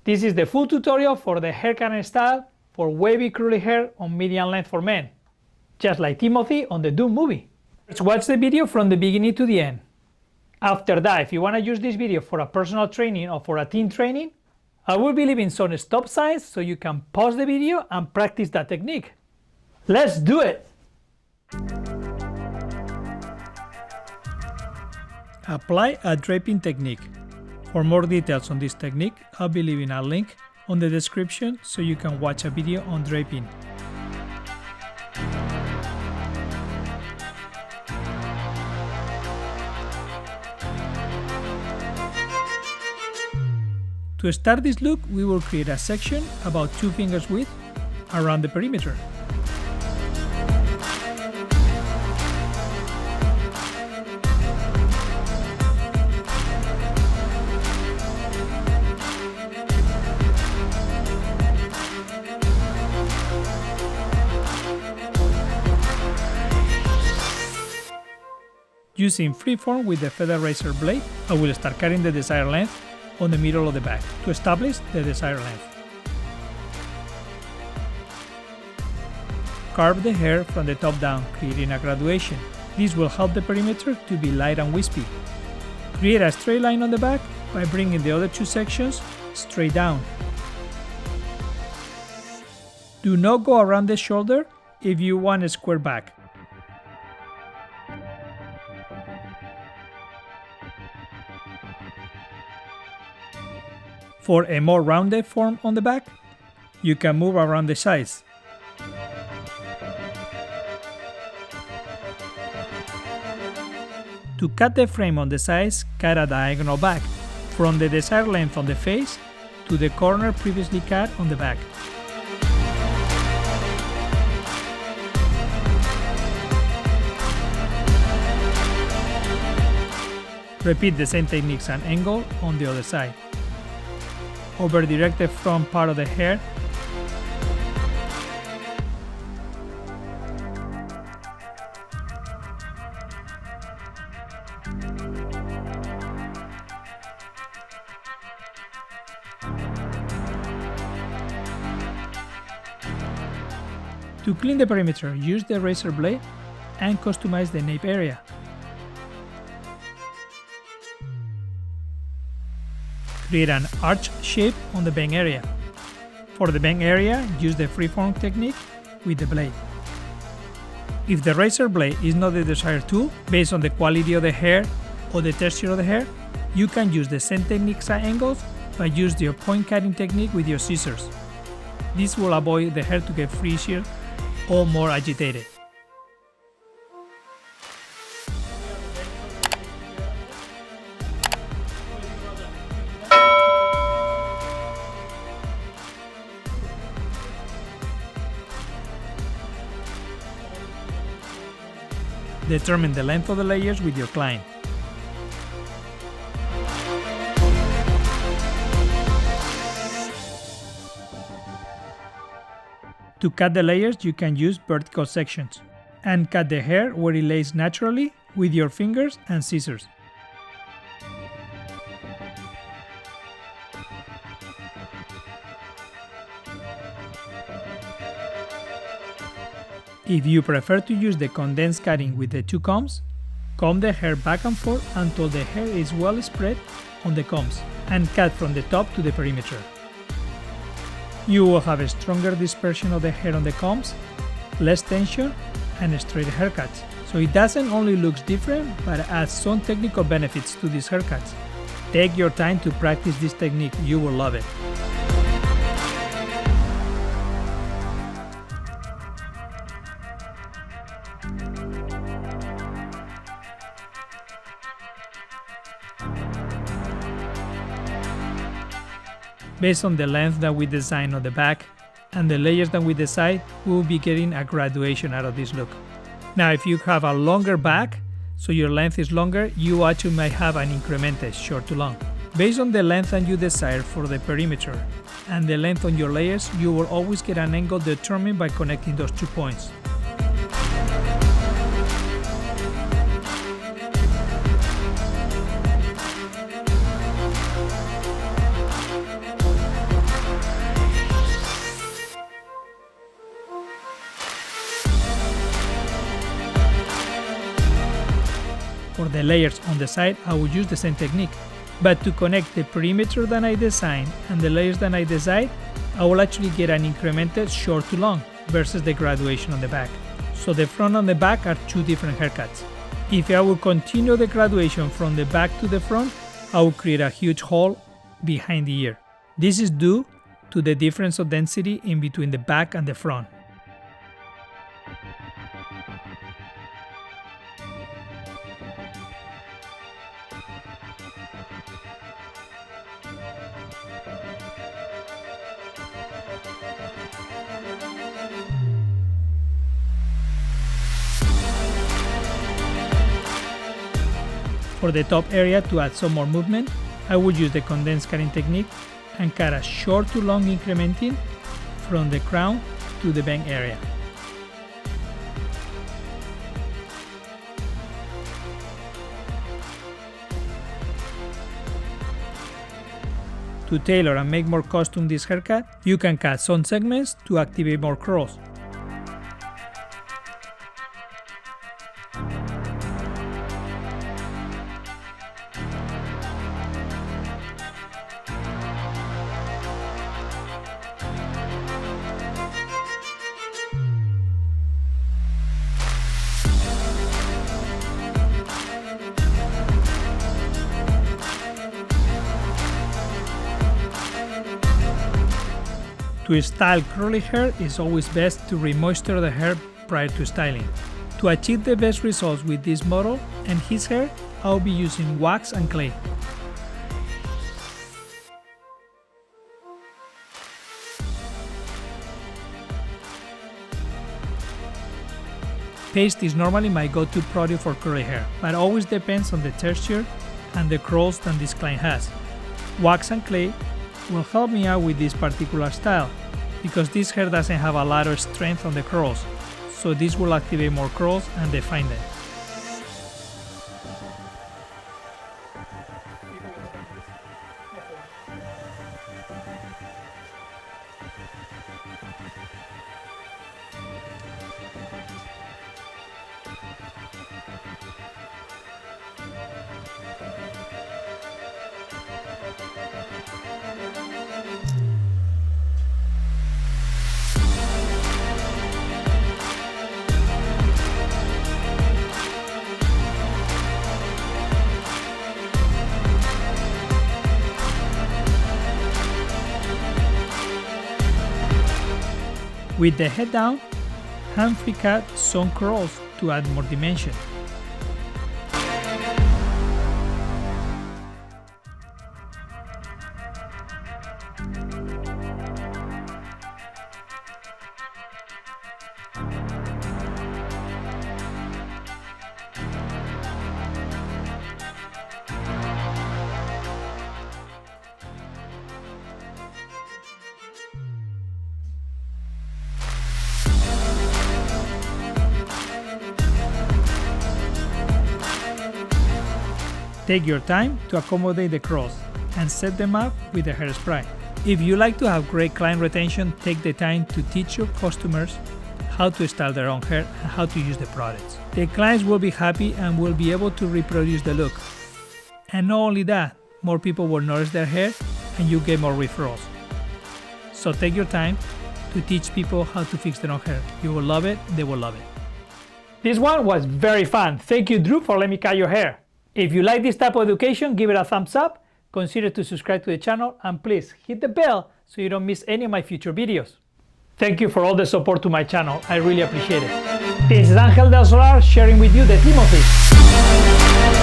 This is the full tutorial for the haircut and style for wavy curly hair on medium length for men, just like Timothy on the Doom movie. Let's watch the video from the beginning to the end. After that, if you want to use this video for a personal training or for a team training, I will be leaving some stop signs so you can pause the video and practice that technique. Let's do it! Apply a draping technique. For more details on this technique, I'll be leaving a link on the description so you can watch a video on draping. To start this look, we will create a section about 2 fingers width around the perimeter. Using freeform with the feather razor blade, I will start cutting the desired length on the middle of the back to establish the desired length. Carve the hair from the top down, creating a graduation. This will help the perimeter to be light and wispy. Create a straight line on the back by bringing the other 2 sections straight down. Do not go around the shoulder if you want a square back. For a more rounded form on the back, you can move around the sides. To cut the frame on the sides, cut a diagonal back, from the desired length on the face to the corner previously cut on the back. Repeat the same techniques and angle on the other side. Over-direct the front part of the hair. To clean the perimeter, use the razor blade and customize the nape area. Create an arch shape on the bang area. For the bang area, use the freeform technique with the blade. If the razor blade is not the desired tool, based on the quality of the hair or the texture of the hair, you can use the same techniques and angles, but use your point cutting technique with your scissors. This will avoid the hair to get frizzier or more agitated. Determine the length of the layers with your client. To cut the layers, you can use vertical sections and cut the hair where it lays naturally with your fingers and scissors. If you prefer to use the condensed cutting with the 2 combs, comb the hair back and forth until the hair is well spread on the combs and cut from the top to the perimeter. You will have a stronger dispersion of the hair on the combs, less tension, and straight haircuts. So it doesn't only look different, but adds some technical benefits to these haircuts. Take your time to practice this technique, you will love it. Based on the length that we design on the back and the layers that we decide, we will be getting a graduation out of this look. Now if you have a longer back, so your length is longer, you actually might have an incremented short to long. Based on the length that you desire for the perimeter and the length on your layers, you will always get an angle determined by connecting those 2 points. the layers on the side, I will use the same technique. But to connect the perimeter that I designed and the layers that I designed, I will actually get an incremented short to long versus the graduation on the back. So the front and the back are two different haircuts. If I will continue the graduation from the back to the front, I will create a huge hole behind the ear. This is due to the difference of density in between the back and the front. For the top area, to add some more movement, I would use the condensed cutting technique and cut a short to long incrementing from the crown to the bang area. To tailor and make more custom this haircut, you can cut some segments to activate more curls. To style curly hair, it's always best to re-moisture the hair prior to styling. To achieve the best results with this model and his hair, I'll be using wax and clay. Paste is normally my go-to product for curly hair, but always depends on the texture and the curls that this client has. Wax and clay will help me out with this particular style, because this hair doesn't have a lot of strength on the curls, so this will activate more curls and define them. With the head down, hand free cut some curls to add more dimension. Take your time to accommodate the curls and set them up with the hairspray. If you like to have great client retention, take the time to teach your customers how to style their own hair and how to use the products. The clients will be happy and will be able to reproduce the look. And not only that, more people will notice their hair and you get more referrals. So take your time to teach people how to fix their own hair. You will love it, they will love it. This one was very fun. Thank you, Drew, for letting me cut your hair. If you like this type of education, give it a thumbs up, consider to subscribe to the channel, and please hit the bell so you don't miss any of my future videos. Thank you for all the support to my channel, I really appreciate it. This is Angel del Solar sharing with you the Timothy.